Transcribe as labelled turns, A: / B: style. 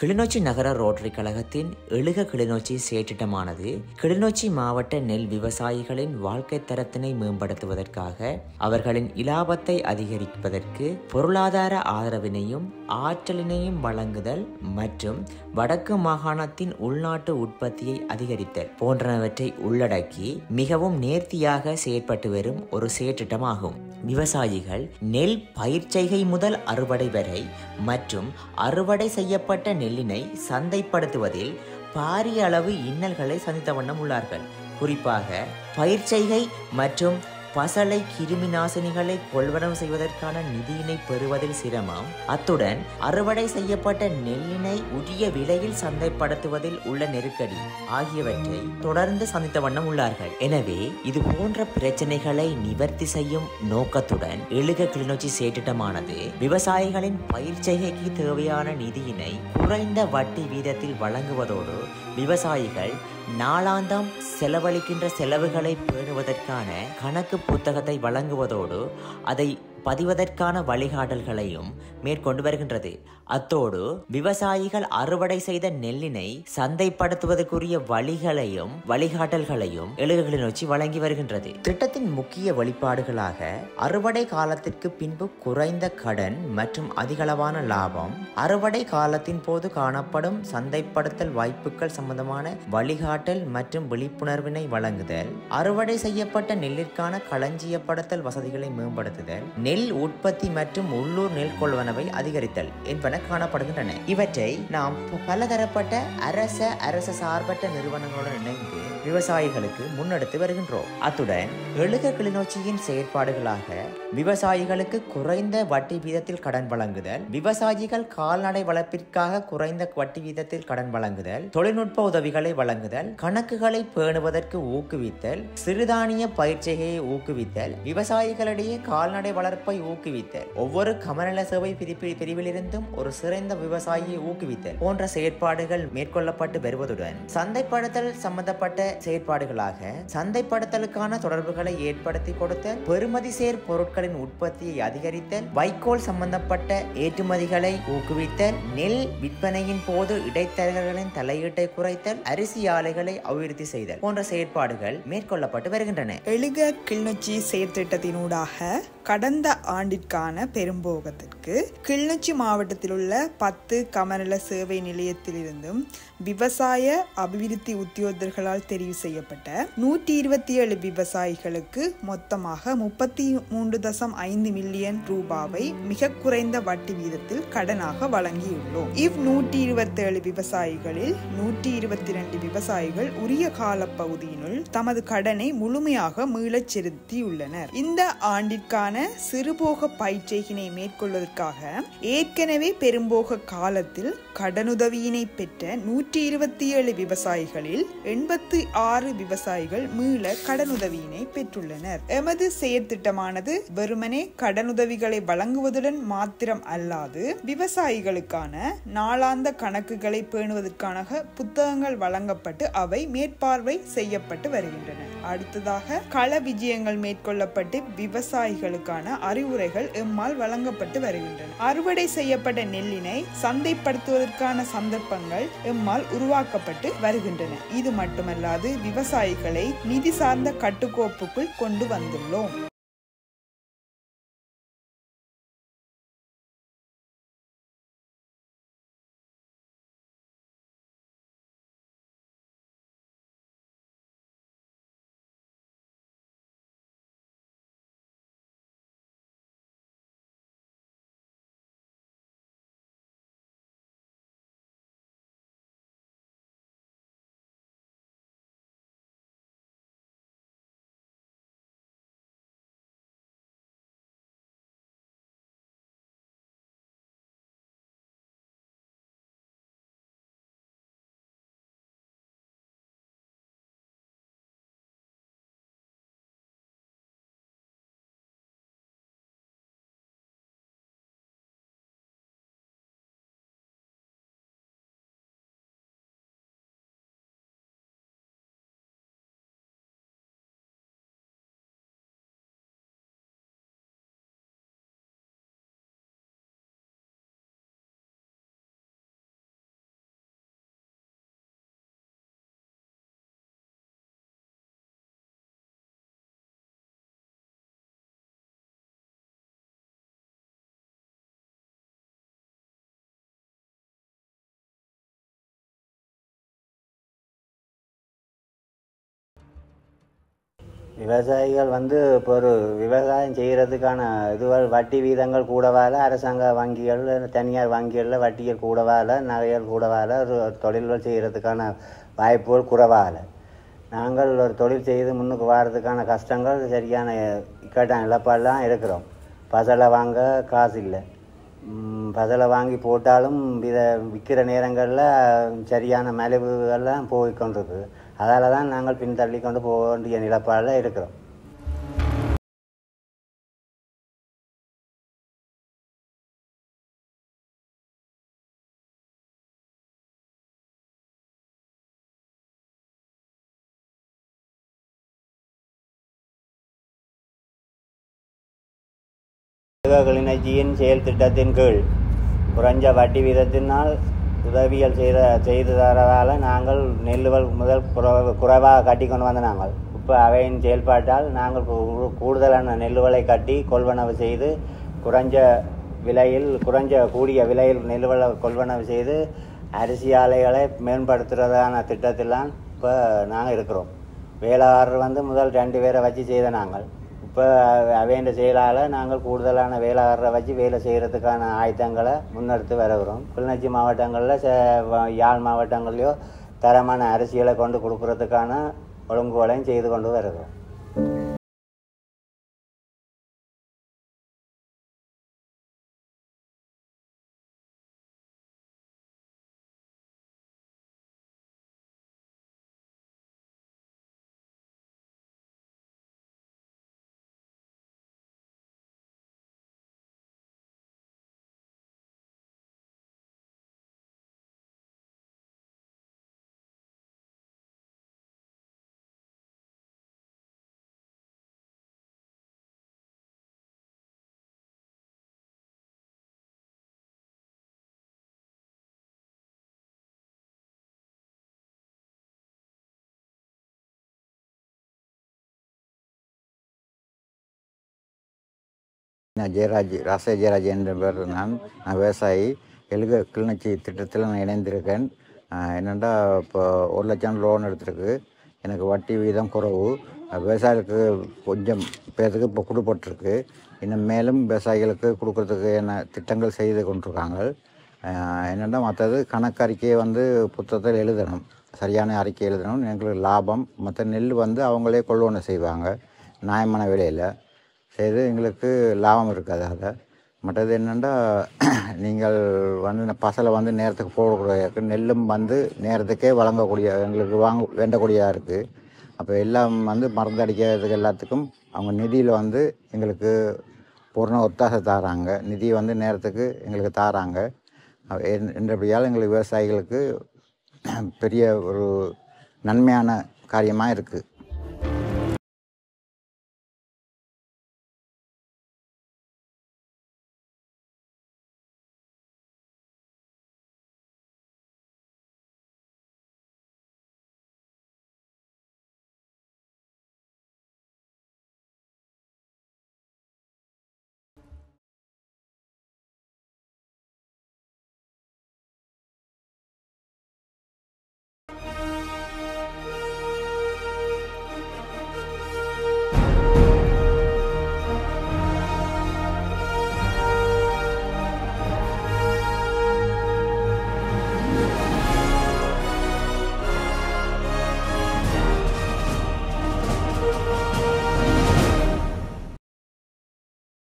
A: கிளிநொச்சி நகர ரோட்டரி கழகத்தின் எழுக கிளிநொச்சி செயற்றிட்டமானது கிளிநொச்சி மாவட்ட நெல் விவசாயிகளின் வாழ்க்கை தரத்தினை மேம்படுத்துவதற்காக அவர்களின் இலாபத்தை அதிகரிப்பதற்கு பொருளாதார ஆதரவினையும் ஆற்றலினையும் வழங்குதல் மற்றும் வடக்கு மாகாணத்தின் உள்நாட்டு உற்பத்தியை அதிகரித்தல் போன்றவற்றை உள்ளடக்கி மிகவும் நேர்த்தியாக செயற்பட்டு வரும் ஒரு செயற்றிட்டமாகும். விவசாயிகள் நெல் பயிர்ச்செய்கை முதல் அறுவடை வரை மற்றும் அறுவடை செய்யப்பட்ட நெல்லினை சந்தைப்படுத்துவதில் பாரிய அளவு இன்னல்களை சந்தித்த வண்ணம் உள்ளார்கள். குறிப்பாக பயிர்ச்செய்கை மற்றும் பசலை கிருமி நாசினிகளை கொள்வனம் செய்வதற்கான நிதியினை பெறுவதில் சிரமம், அத்துடன் அறுவடை செய்யப்பட்ட நெல்லினை உரிய விலையில் சந்தைப்படுத்துவதில் உள்ள நெருக்கடி ஆகியவற்றை தொடர்ந்து சந்தித்த வண்ணம் உள்ளார்கள். எனவே இது போன்ற பிரச்சனைகளை நிவர்த்தி செய்யும் நோக்கத்துடன் எழுக கிளிநொச்சி செயற்றிட்டமானது விவசாயிகளின் பயிர்ச்செய்கைக்கு தேவையான நிதியினை குறைந்த வட்டி வீதத்தில் வழங்குவதோடு விவசாயிகள் நாளாந்தம் செலவழிக்கின்ற செலவுகளை பேணுவதற்கான கணக்கு புத்தகத்தை வழங்குவதோடு அதை பதிவதற்கான வழிகாட்டல்களையும் மேற்கொண்டு வருகின்றது. அத்தோடு விவசாயிகள் அறுவடை செய்த நெல்லினை சந்தைப்படுத்துவதற்குரிய வழிகாட்டல்களையும் எழுக கிளிநொச்சி வழங்கி வருகின்றது. திட்டத்தின் முக்கிய வெளிப்பாடுகளாக அறுவடை காலத்திற்கு பின்பு குறைந்த கடன் மற்றும் அதிகளவான லாபம், அறுவடை காலத்தின் போது காணப்படும் சந்தைப்படுத்தல் வாய்ப்புகள் சம்பந்தமான வழிகாட்டல் மற்றும் விழிப்புணர்வினை வழங்குதல், அறுவடை செய்யப்பட்ட நெல்லிற்கான களஞ்சியப்படுத்தல் வசதிகளை மேம்படுத்துதல், நெல் உற்பத்தி மற்றும் உள்ளூர் நெல் கொள்வனவை அதிகரித்தல் என்பன காணப்படுகின்றன. இவற்றை நாம் பலதரப்பட்ட அரச சார்பற்ற நிறுவனங்களுடன் இணைந்து விவசாயிகளுக்கு முன்னெடுத்து வருகின்றோம். அத்துடன் எழுக கிளிநொச்சியின் செயற்பாடுகளாக விவசாயிகளுக்கு குறைந்த வட்டி வீதத்தில் கடன் வழங்குதல், விவசாயிகள் கால்நடை வளர்ப்பிற்காக குறைந்த வட்டி வீதத்தில் கடன் வழங்குதல், தொழில்நுட்ப உதவிகளை வழங்குதல், கணக்குகளை பேணுவதற்கு ஊக்குவித்தல், சிறுதானிய பயிர்ச்செய்கையை ஊக்குவித்தல், விவசாயிகளிடையே கால்நடை வளர்ப்பை ஊக்குவித்தல், ஒவ்வொரு கமநல சேவை பிரிவிலிருந்தும் ஒரு சிறந்த விவசாயியை ஊக்குவித்தல் போன்ற செயற்பாடுகள் மேற்கொள்ளப்பட்டு வருவதுடன் சந்தைப்படுத்தல் சம்பந்தப்பட்ட செயற்பாடுகளாக சந்தைப்படுத்தலுக்கான தொடர்புகளை ஏற்படுத்தி கொடுத்தல், பெறுமதி சேர் பொருட்களின் உற்பத்தியை அதிகரித்தல், வைக்கோல் சம்பந்தப்பட்ட ஏற்றுமதிகளை ஊக்குவித்தல், நெல் விற்பனையின் போது இடைத்தரகர்களின் தலையீட்டை குறைத்தல், அரிசி ஆலைகளை அபிவிருத்தி செய்தல் போன்ற செயற்பாடுகள் மேற்கொள்ளப்பட்டு வருகின்றன.
B: எழுக கிளிநொச்சி செயற்திட்டத்தினூடாக கடந்த ஆண்டிற்கான பெரும்போகத்திற்கு கிளிநொச்சி மாவட்டத்தில் உள்ள 10 கமநல சேவை நிலையத்திலிருந்தும் விவசாய அபிவிருத்தி உத்தியோகர்களால் தெரிவு செய்யப்பட்ட 127 விவசாயிகளுக்கு மொத்தமாக 33.5 மில்லியன் ரூபாவை மிக குறைந்த வட்டி வீதத்தில் கடனாக வழங்கியுள்ளோம். 127 விவசாயிகளில் 122 விவசாயிகள் உரிய கால பகுதியினுள் தமது கடனை முழுமையாக மீளச் செலுத்தியுள்ளனர். இந்த ஆண்டிற்கான சிறுபோக பயிர்ச்செய்கையினை மேற்கொள்வதற்காக ஏற்கனவே பெரும்போக காலத்தில் கடனுதவியினை பெற்ற 127 விவசாயிகளில் 86 விவசாயிகள் மீள கடனுதவியினை பெற்றுள்ளனர். எமது செயற்திட்டமானது வெறுமனே கடனுதவிகளை வழங்குவதுடன் மாத்திரம் அல்லாது விவசாயிகளுக்கான நாளாந்த கணக்குகளை பேணுவதற்கான புத்தகங்கள் வழங்கப்பட்டு அவை மேற்பார்வை செய்யப்பட்டு வருகின்றன. அடுத்ததாக கள விஜயங்கள் மேற்கொள்ளப்பட்டு விவசாயிகளுக்கான அறிவுரைகள் எம்மால் வழங்கப்பட்டு வருகின்றன. அறுவடை செய்யப்பட்ட நெல்லினை சந்தைப்படுத்துவதற்கான சந்தர்ப்பங்கள் எம்மால் உருவாக்கப்பட்டு வருகின்றன. இது மட்டுமல்லாது விவசாயிகளை நிதி சார்ந்த கட்டுக்கோப்புக்குள் கொண்டு வந்துள்ளோம்.
C: விவசாயிகள் இப்போ ஒரு விவசாயம் செய்கிறதுக்கான இதுகள் வட்டி வீதங்கள் கூடவால அரசாங்க வங்கிகள் தனியார் வங்கிகளில் வட்டிகள் கூடவால நகைகள் கூடவால ஒரு தொழில்கள் செய்கிறதுக்கான வாய்ப்புகள் குறைவால நாங்கள் ஒரு தொழில் செய்து முன்னுக்கு வர்றதுக்கான கஷ்டங்கள் சரியான இக்கட்டான இழப்பாலாம் இருக்கிறோம். பசலை வாங்க காசு இல்லை. பசலை வாங்கி போட்டாலும் இதை விற்கிற நேரங்களில் சரியான மலிவுகள்லாம் போய் கொண்டிருக்கு. அதால் தான் நாங்கள் பின்தள்ளி கொண்டு போக வேண்டிய நிலப்பாடில் இருக்கிறோம். கிளிநொச்சியின் செயல் திட்டத்தின் கீழ் குறைஞ்ச வட்டி வீதத்தினால் உதவிகள் செய்து தரதால் நாங்கள் நெல்லுகள் முதல் குறைவாக கட்டி கொண்டு வந்த நாங்கள் இப்போ அவையின் செயல்பாட்டால் நாங்கள் கூடுதலான நெல்லுகளை கட்டி கொள்வனவு செய்து கூடிய விலையில் நெல்லுகளை கொள்வனவு செய்து அரிசி ஆலைகளை மேம்படுத்துறதான திட்டத்திலாம் இப்போ நாங்கள் இருக்கிறோம். வேளாளர் முதல் 2 பேரை வச்சு செய்த நாங்கள் இப்போ அவையின் செயலால் நாங்கள் கூடுதலான வேளாளரை வச்சு வேலை செய்கிறதுக்கான ஆயுதங்களை முன்னெடுத்து வருகிறோம். கிளிநொச்சி மாவட்டங்களில் யாழ் மாவட்டங்கள்லையோ தரமான அரிசிகளை கொண்டு கொடுக்குறதுக்கான ஒழுங்குகளையும் செய்து கொண்டு வருகிறோம்.
D: ஜெயராஜ் என்ற பேர் நான் விவசாயி. கிளிநொச்சி திட்டத்தில் நான் இணைந்திருக்கேன். என்னென்னா இப்போ 1 லட்சம் லோன் எடுத்துருக்கு. எனக்கு வட்டி வீதம் குறைவு. விவசாயிகளுக்கு கொஞ்சம் பேருக்கு இப்போ கொடுப்பட்டிருக்கு. இன்னும் மேலும் விவசாயிகளுக்கு கொடுக்கறதுக்கு என்ன திட்டங்கள் செய்து கொண்டிருக்காங்க. என்னென்னா மற்றது கணக்கறிக்கையை புத்தகத்தில் எழுதணும், சரியான அறிக்கை எழுதணும். எங்களுக்கு லாபம் மற்ற நெல் அவங்களே கொள்வனை செய்வாங்க நியாயமான விலையில் செய்து எங்களுக்கு லாபம் இருக்காது. அதை மற்றது என்னென்னா நீங்கள் பசலை நேரத்துக்கு போடக்கூடிய நெல்லும் நேரத்துக்கே வழங்கக்கூடிய எங்களுக்கு வேண்டக்கூடியதாக இருக்குது. அப்போ எல்லாம் மருந்து அடிக்கிறதுக்கு எல்லாத்துக்கும் அவங்க நிதியில் எங்களுக்கு பூர்ண ஒத்தாசை தாராங்க. நிதி நேரத்துக்கு எங்களுக்கு தாராங்க. என்றபடியால் எங்களுக்கு விவசாயிகளுக்கு பெரிய ஒரு நன்மையான காரியமாக இருக்குது.